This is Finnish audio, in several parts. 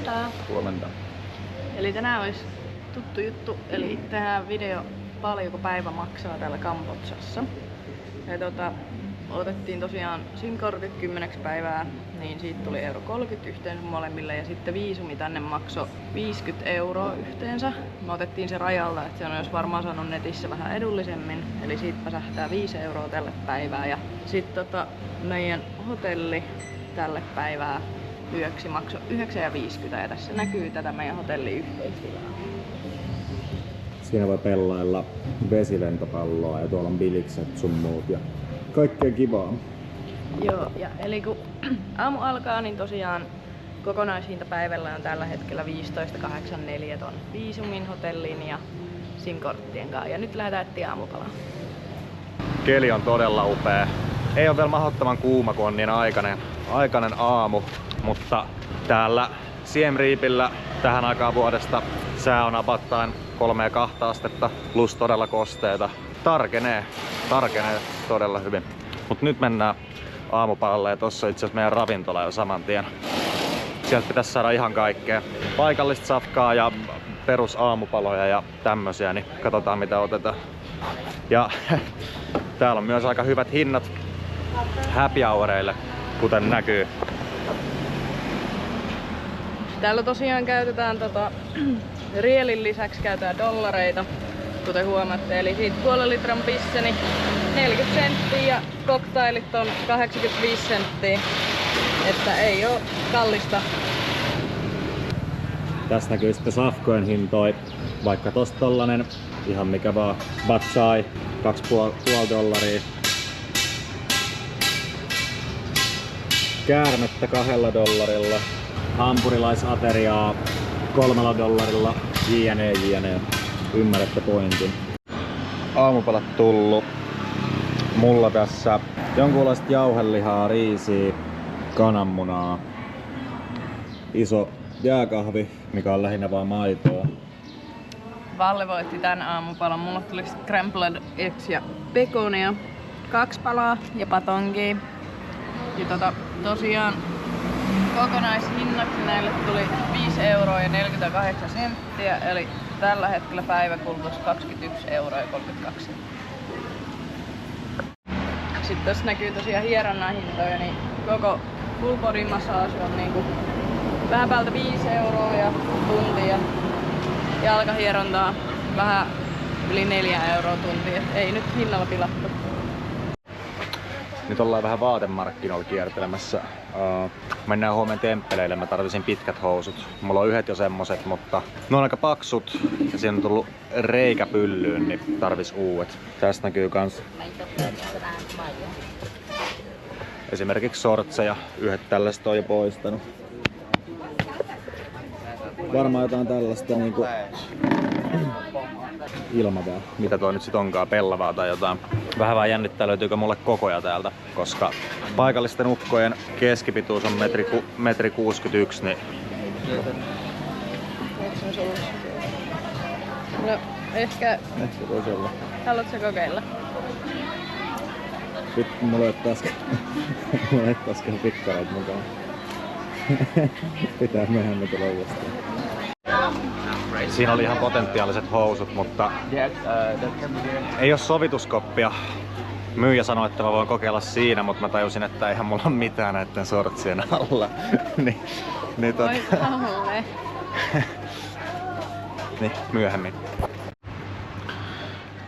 Huomenta. Huomenta. Eli tänään olisi tuttu juttu, eli tehdään video paljonko päivä maksaa täällä Kambodsassa. Ja otettiin tosiaan SIM-kortit 10 päivää, niin siitä tuli €30 yhteensä molemmille ja sitten viisumi tänne maksoi €50 yhteensä. Me otettiin se rajalta, että sen olisi varmaan saanut netissä vähän edullisemmin, eli siitä päsähtää €5 tälle päivää. Ja sitten meidän hotelli tälle päivää yöksi maksoi €9,50 ja tässä näkyy tätä meidän hotellin yhteistilaa. Siinä voi pellailla vesilentopalloa ja tuolla on bilikset sun muut ja kaikkea kivaa. Joo, ja eli kun aamu alkaa, niin tosiaan kokonaishinta päivällä on tällä hetkellä 15,84 ton viisumin, hotellin ja SIM-korttien kanssa. Ja nyt lähdetään etsiä aamupalaan. Keli on todella upea. Ei ole vielä mahdottoman kuuma, kun on niin aikainen aamu, mutta täällä Siem Reapillä tähän aikaan vuodesta sää on apattain 3,2 astetta plus todella kosteita. Tarkenee todella hyvin. Mut nyt mennään aamupalalle ja tossa on itse asiassa meidän ravintola jo saman tien. Sieltä pitäisi saada ihan kaikkea. Paikallista safkaa ja perusaamupaloja ja tämmösiä, niin katsotaan mitä otetaan. Ja täällä on myös aika hyvät hinnat happy houreille, kuten näkyy. Täällä tosiaan käytetään rielin lisäksi käytetään dollareita, kuten huomaatte. Eli siitä puolen litran pisse, niin 40 senttiä ja cocktailit on 85 senttiä. Että ei oo kallista. Tässä näkyy sitten safkojen hintoi. Vaikka tossa tollanen ihan mikä vaan Bad Chai, $2,5. Käärmettä $2. Hampurilaisateriaa $3. JNE. Ymmärrätte pointin. Aamupalat tullu. Mulla tässä jonkunlaista jauhelihaa, riisiä, kananmunaa. Iso jääkahvi, mikä on lähinnä vaan maitoa. Valle voitti tän aamupalan. Mulla tuli scrambled eggs ja pekonia. 2 palaa ja patongia. Ja tosiaan kokonaishinnaksi näille tuli €5,48, eli tällä hetkellä päiväkulutus €21,32. Sitten tässä näkyy tosiaan hieronnan hintoja, niin koko full body massage on niinku vähän päältä €5 ja tuntia. Jalkahierontaa vähän yli €4 tuntia, et ei nyt hinnalla pilattu. Nyt ollaan vähän vaatemarkkinoilla kiertelemässä. Mennään huomenna temppeleille, mä tarvisin pitkät housut. Mulla on yhdet jo semmoset, mutta ne on aika paksut ja siinä on tullut reikä pyllyyn, niin tarvis uudet. Tästä näkyy kans esimerkiksi sortseja. Yhdet tällaista on jo poistanut. Varmaan jotain tällaista niinku ilmavaa. Mitä toi nyt sit onkaan, pellavaa tai jotain. Vähän vaan jännittää löytyykö mulle kokoja täältä, koska paikallisten ukkojen keskipituus on metri 61, niin... No, ehkä voisi olla. Haluatko kokeilla? Sitten mulla ei taas pikkareita mukaan. Pitää myöhemmin tulla uudestaan. Siinä oli ihan potentiaaliset housut, mutta ei ole sovituskoppia. Myyjä sanoi, että mä voin kokeilla siinä, mutta mä tajusin, että eihän mulla ole mitään näiden sortsien alla. niin, Oi Palle. niin, myöhemmin.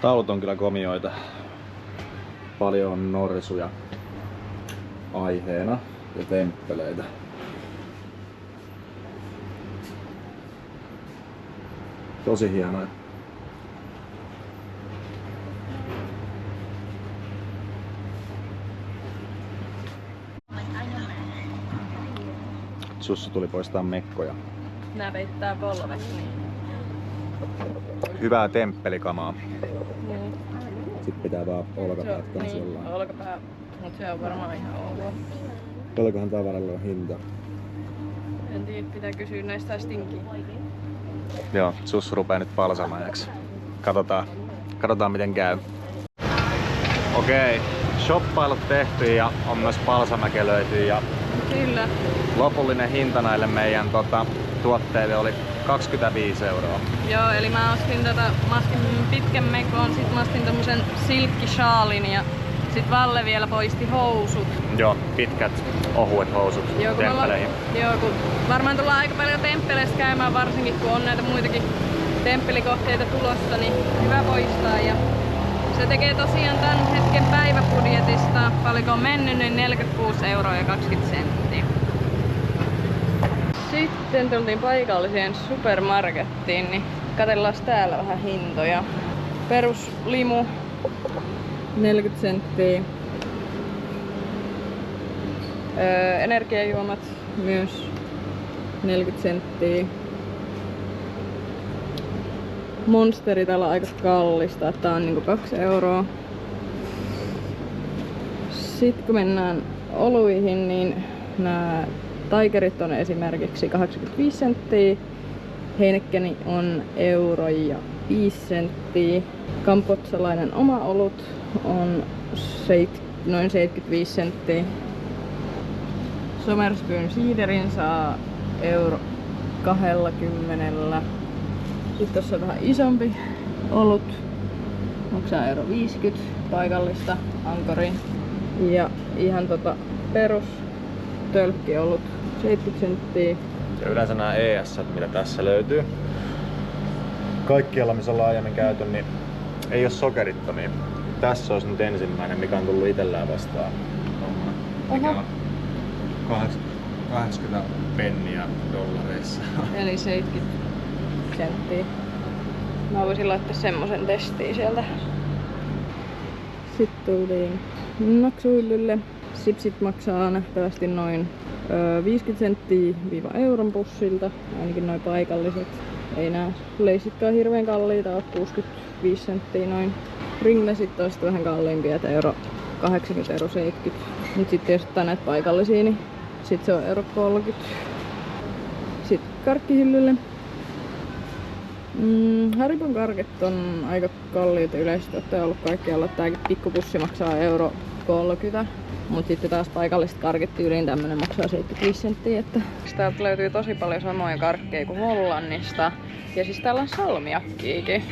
Taulut on kyllä komioita. Paljon on norsuja aiheena ja temppeleitä. Tosi hienoja. Sussu tuli poistaa mekkoja. Nää peittää polvet. Hyvää temppelikamaa. Niin. Sitten pitää vaan olkapäät kanssa Niin, jollain. olkapää. Mut se on varmaan ihan ok. Paljonkohan tavaralla on hinta? En tiedä, pitää kysyä näistä stinkiä. Joo, Sussu rupee nyt palsamaajaksi. Katsotaan miten käy. Okei, shoppailut tehty ja on myös palsamäkelöity ja Kyllä. lopullinen hinta näille meidän tuotteille oli 25 €. Joo, eli mä ostin pitkän mekon, sit mä ostin tommosen silkkishaalin ja sit Valle vielä poisti housut. Joo, pitkät, ohuet housut temppeleihin. Kun varmaan tullaan aika paljon temppeleistä käymään, varsinkin kun on näitä muitakin temppelikohteita tulossa, niin hyvä poistaa. Ja se tekee tosiaan tän hetken päiväbudjetista, paljonko on mennyt, niin 46,20 €. Sitten tultiin paikalliseen supermarkettiin, niin katsellaan täällä vähän hintoja. Peruslimu 40 senttiä. Energiajuomat myös 40 senttiä. Monsteri täällä on aika kallista, tää on niinku 2 €. Sitten kun mennään oluihin, niin nämä Tigerit on esimerkiksi 85 senttiä. Heinekeni on €1,05. Kambodsalainen oma olut on noin 75 senttiä. Somersbyn siiderin saa €20. Sitten tossa on vähän isompi olut. Maksaa €50 paikallista Ankoriin. Ja ihan perus tölkkiolut 70 senttiä. Ja yleensä nämä ES, mitä tässä löytyy, kaikkialla missä on aiemmin käyty, niin ei ole sokerittomia. Tässä olisi nyt ensimmäinen, mikä on tullut itsellään vastaan. Mikä on 80 penniä dollareissa. Eli 70 senttiä. Mä voisin laittaa semmosen testiin sieltä. Sitten tultiin naksuhyllylle. Sipsit maksaa nähtävästi noin 50 senttiä €1 pussilta, ainakin noin paikalliset. Ei nää leisitkään hirveän kalliita, on 65 senttiä noin. Ringlesit on vähän kalliimpia, että €80, €70. Mut sitten jos ottaa näitä paikallisia, niin sit se on €30. Sitten karkkihyllylle. Haribon karkit on aika kalliita yleisesti, ottaen ollut kaikkialla. Tääkin pikkupussi maksaa €30. Mut sitten taas paikalliset karkit tyyliin tämmönen maksaa 75 senttiä. Että täältä löytyy tosi paljon samoja karkkeja kuin Hollannista. Ja siis täällä on salmiakkiikin.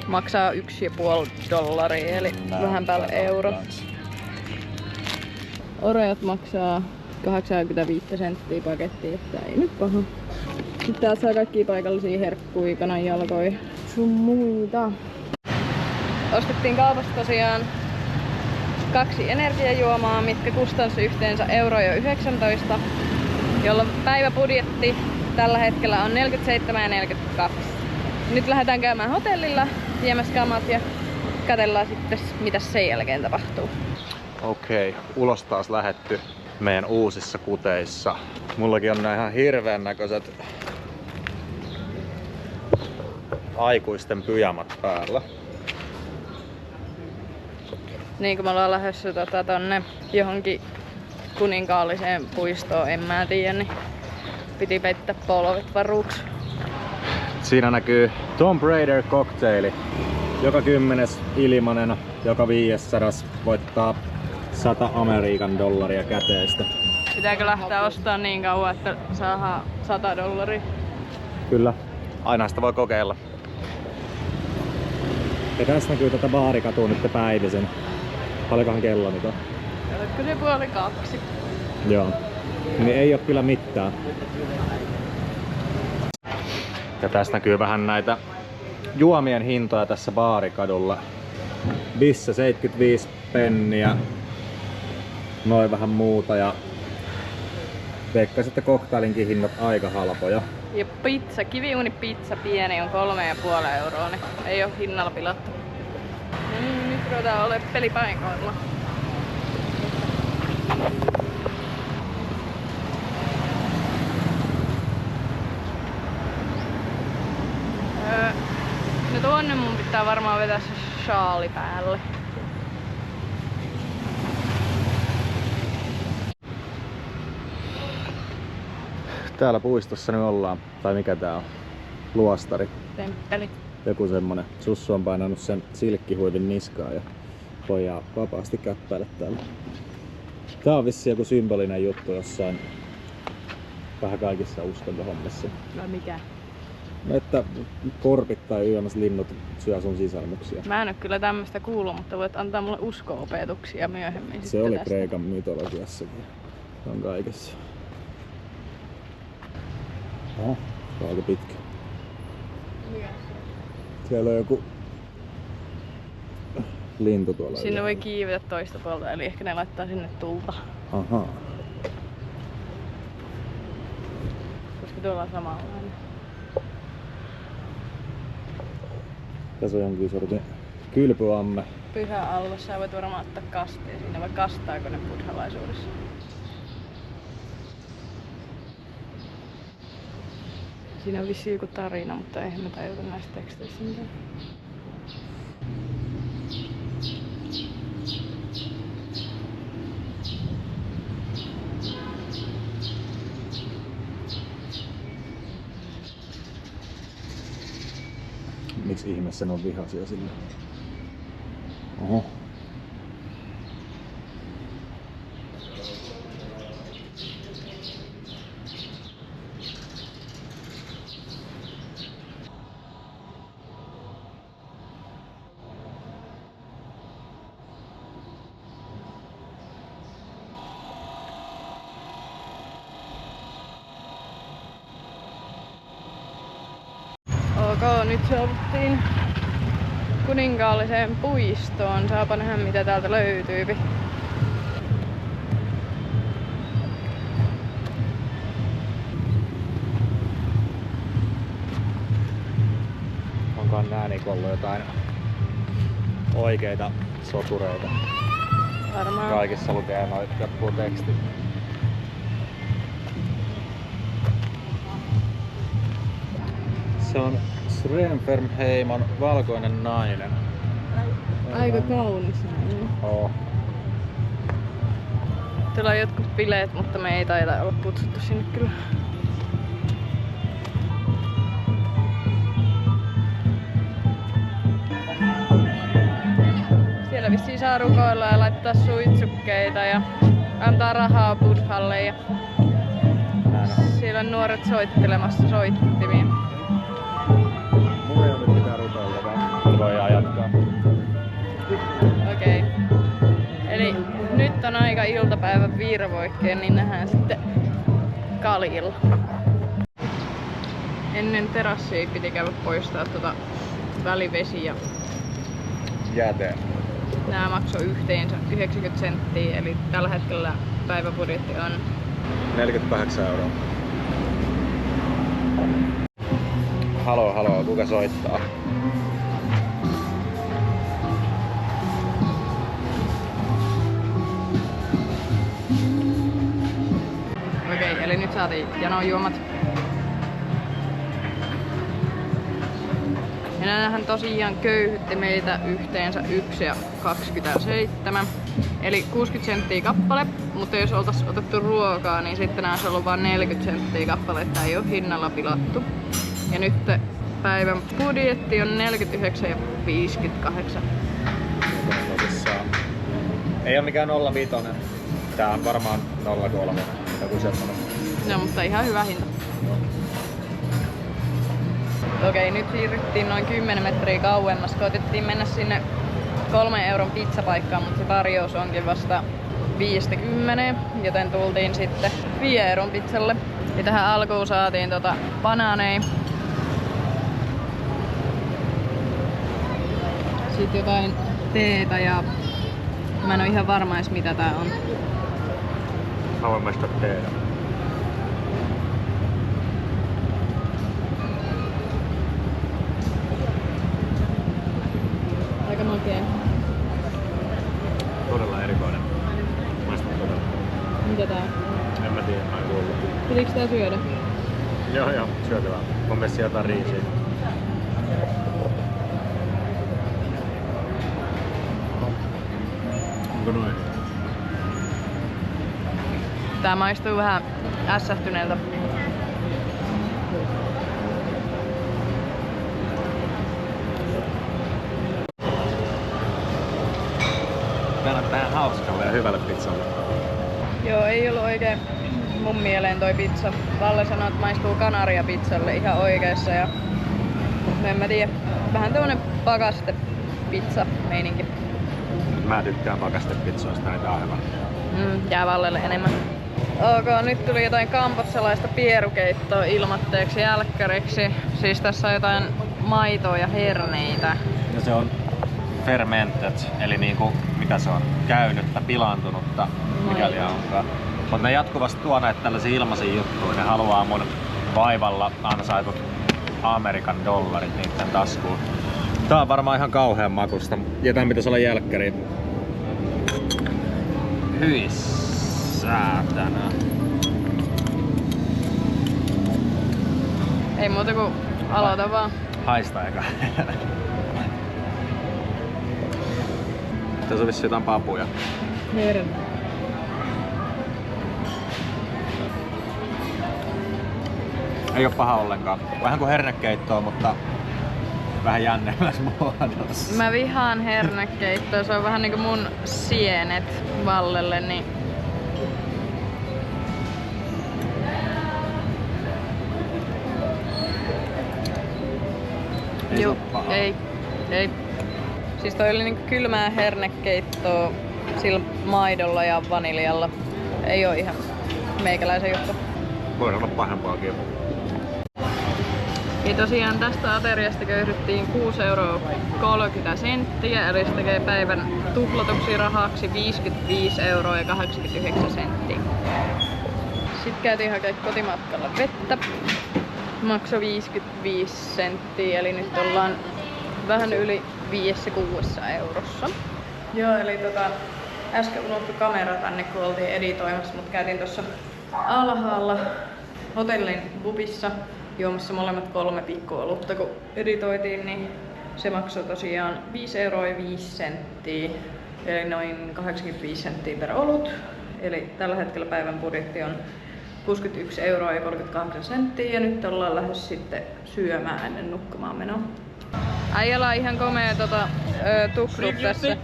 Maksaa $1,5 eli vähän päälle €. Oreot maksaa 85 senttiä pakettiin, että ei nyt paha. Sitten täältä saa kaikkia paikallisia herkkuja, kananjalkoja, sun muita. Ostettiin kaupasta tosiaan 2 energiajuomaa, mitkä kustansi yhteensä €19, jolloin päiväbudjetti tällä hetkellä on 47,42. Nyt lähdetään käymään hotellilla, viemässä kamat ja katsellaan sitten mitä sen jälkeen tapahtuu. Okei, ulos taas lähetty meidän uusissa kuteissa. Mullakin on nää ihan hirveän näköiset aikuisten pyjamat päällä. Niin kun me ollaan lähdössä tonne johonkin kuninkaalliseen puistoon, en mä tiedä, niin piti peittää polvet varuuksi. Siinä näkyy Tomb Raider kokteili. Joka 10. ilmanen, joka 500 voittaa $100 käteistä. Pitääkö lähteä ostamaan niin kauan, että saadaan $100? Kyllä, aina sitä voi kokeilla. Ja tässä näkyy tätä baarikatua nyt päivisen. Paljonkohan kello nyt on? Oletko se 1:30? Joo. Niin ei oo kyllä mitään. Ja tässä näkyy vähän näitä juomien hintoja tässä baarikadulla. Bisse 75 penniä. Noin vähän muuta ja veikkaisin, että koktailinkin hinnat aika halpoja. Ja pizza, kiviuunipizza pieni on 3,5 €, niin ei oo hinnalla pilattu. Nyt ruvetaan ole pelipaikoilla. No tuonne mun pitää varmaan vetää se shaali päälle. Täällä puistossa nyt ollaan. Tai mikä tää on? Luostari. Temppeli. Joku semmonen. Sussu on painanut sen silkkihuivin niskaan ja voidaan vapaasti käppäillä täällä. Tää on vissiin joku symbolinen juttu jossain vähän kaikissa uskontohommissa. No mikä? No, että korpit tai yömässä linnut syö sun sisarmuksia. Mä en oo kyllä tämmöstä kuullut, mutta voit antaa mulle usko-opetuksia myöhemmin. Se oli Kreikan mytologiassakin. Se on kaikessa. Oho, se on aika pitkä. Siellä on joku lintu tuolla. Sinne voi kiivetä toista puolta, eli ehkä ne laittaa sinne tulta. Ahaa. Koska tuolla on samanlainen. Tässä on jonkin sortin kylpyamme. Pyhä allos, sä voit varmaan ottaa kasteen sinne, vai kastaako ne buddhalaisuudessa? Siinä on vissiin joku tarina, mutta eihän me tajuta näistä teksteistä mitään. Miksi ihmeessä ne on vihaisia sillä? Oho. Ok, nyt saavuttiin kuninkaalliseen puistoon. Saapa nähdä mitä täältä löytyy. Onkohan nää niinku ollut jotain oikeita sotureita? Varmaan. Kaikissa lukee noit jotkut tekstit. Se on Srenfermheimon valkoinen nainen. Aika kaunis nainen. Oo. Tuolla on jotkut bileet, mutta me ei taida olla kutsuttu sinne kyllä. Siellä vissiin saa rukoilla ja laittaa suitsukkeita ja antaa rahaa buddhalle ja siellä on nuoret soittelemassa soittimia. Mulla ei ole nyt mitään rukoilla, vaan voidaan jatkaa. Okei. Eli nyt on aika iltapäivän virvoikkeen, niin nähdään sitten Kalilla. Ennen terassia piti käydä poistaa välivesi ja Jäte. nämä maksoi yhteensä 90 senttiä, eli tällä hetkellä päiväbudjetti on 48 €. Haloo, kuka soittaa? Okei, eli nyt saatiin janojuomat. Ja nämähän tosiaan köyhytti meitä yhteensä 1,27 eli 60 senttiä kappale, mutta jos oltais otettu ruokaa, niin sitten nää olisi ollut vain 40 senttiä kappale, että ei ole hinnalla pilattu. Ja nyt päivän budjetti on 49,58. Ei ole mikään 0,5. Tää on varmaan 0,3. Joku semmonen. No, mutta ihan hyvä hinta. Okei, nyt siirryttiin noin 10 metriä kauemmas. Koitettiin mennä sinne 3 euron pizzapaikkaan, mutta se tarjous onkin vasta 50, joten tultiin sitten 5 euron pizzalle. Ja tähän alkuun saatiin banaaneja. Sitten jotain teetä ja mä en oo ihan varma edes mitä tää on. Haluan maistaa teetä. Aika makea. Todella erikoinen. Maistaa todella. Mitä tää on? En mä tiedä, mä en kuullut. Pitikö tää syödä? Joo, syötävää. Mun mielestä jotain riisiä. Onko noin? Tää maistuu vähän ässähtyneeltä. Tää näyttää hauskalle ja hyvälle pizzalle. Joo, ei ollut oikein mun mieleen toi pizza. Valle sanoi, että maistuu Kanaria-pizzalle ihan oikeassa ja en mä tiedä. Vähän tämmönen pakaste pizza meininki. Mä tykkään pakastepizzoista, niin tää on hyvä. Jää Vallelle enemmän. Ok, nyt tuli jotain kambodsalaista pierukeittoa ilmatteeksi jälkkäriksi. Siis tässä on jotain maitoa ja herneitä. Ja se on fermented, eli niinku, mitä se on, käynyttä, pilaantunutta, mikäli onkaan. Mutta ne jatkuvasti tuo näitä tällaisia ilmaisia juttuja. Ne haluaa mun vaivalla ansaitut Amerikan dollarit niitten taskuun. Tää on varmaan ihan kauhean makusta. Ja tän pitäisi olla jälkkäri. Hyi säätänä. Ei muuta kuin aloita vaan. Haista eka. Tässä on vissiin jotain papuja. Herne. Ei oo paha ollenkaan. Vähän kuin hernekeittoa, mutta vähän jännemmässä muodossa. Mä vihaan hernekeittoa, se on vähän niinku mun sienet Vallelle, niin Ei Juu, se oo paha. ei. Siis toi oli niinku kylmää hernekeittoa sillä maidolla ja vaniljalla. Ei oo ihan meikäläisen juttu. Voi olla pahempaakin. Ja tosiaan tästä ateriasta köyhdyttiin 6,30 €, eli se tekee päivän tuplatuksi rahaksi 55,89 €. Sitten käytiin hakemaan kotimatkalla vettä. Maksoi 55 senttiä, eli nyt ollaan vähän yli 5-6 eurossa. Joo, eli äsken unohtui kamera tänne, kun oltiin editoimassa, mutta käytiin tuossa alhaalla hotellin pubissa juomassa molemmat 3 pikkuolutta, kun editoitiin, niin se maksoi tosiaan 5,05 €, eli noin 85 senttiä per olut. Eli tällä hetkellä päivän budjetti on 61,38 € ja nyt ollaan lähdössä sitten syömään ennen nukkumaan menoa. Äijällä on ihan komea tuklut tässä.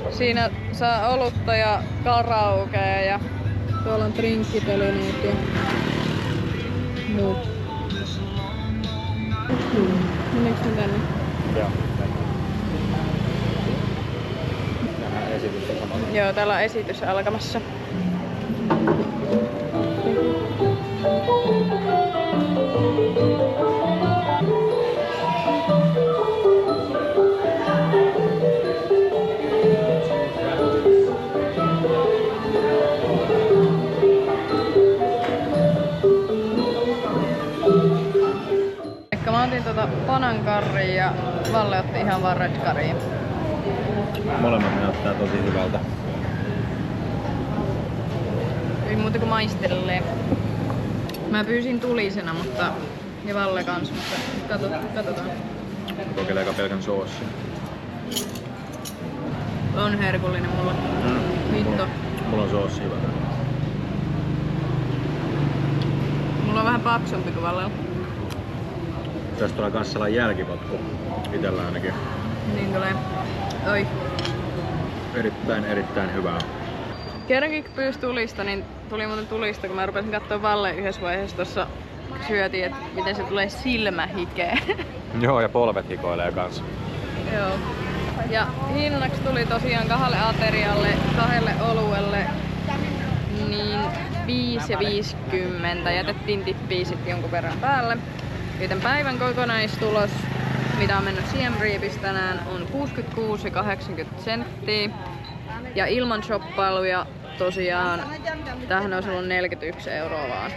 Siinä saa olutta ja karaokea ja tuolla on drinkkitelineet ja muut. Meneekö ne tänne? Joo. Tähän esitys on samalla. Joo, täällä on esitys alkamassa. Mä otin panankarria ja Valle otti ihan vaan red currya. Molemmat näyttää tosi hyvältä. Ei muuta kuin maistelee. Mä pyysin tulisena, mutta ja Valle kans, mutta katsotaan. Kokeileeko pelkän soossin? On herkullinen mulla. Hitto. Mulla on soossi hyvä. Mulla on vähän paksumpi kuin Vallella. Tästä tulee kans sellainen jälkipotku. Itellä ainakin. Niin tulee. Oi. Erittäin hyvää. Kerrankin kun pyysi tulista, niin tuli muuten tulista, kun mä rupesin katsoa Valle yhdessä vaiheessa tuossa syötiin, että miten se tulee silmähikeä. Joo, ja polvet hikoilee kans. Joo. Ja hinnaksi tuli tosiaan 2 aterialle, 2 oluelle, niin 5,50. Jätettiin tippiä sitten jonkun verran päälle. Joten päivän kokonaistulos, mitä on mennyt Siem Reapista tänään, on 66,80 €. Ja ilman shoppailuja tosiaan tähän olisi ollut 41 € vaan.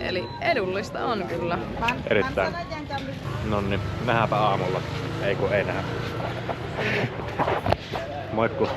Eli edullista on kyllä. Erittäin. Nonni, nähdäänpä aamulla. Ei kun ei nähdä. Moikku.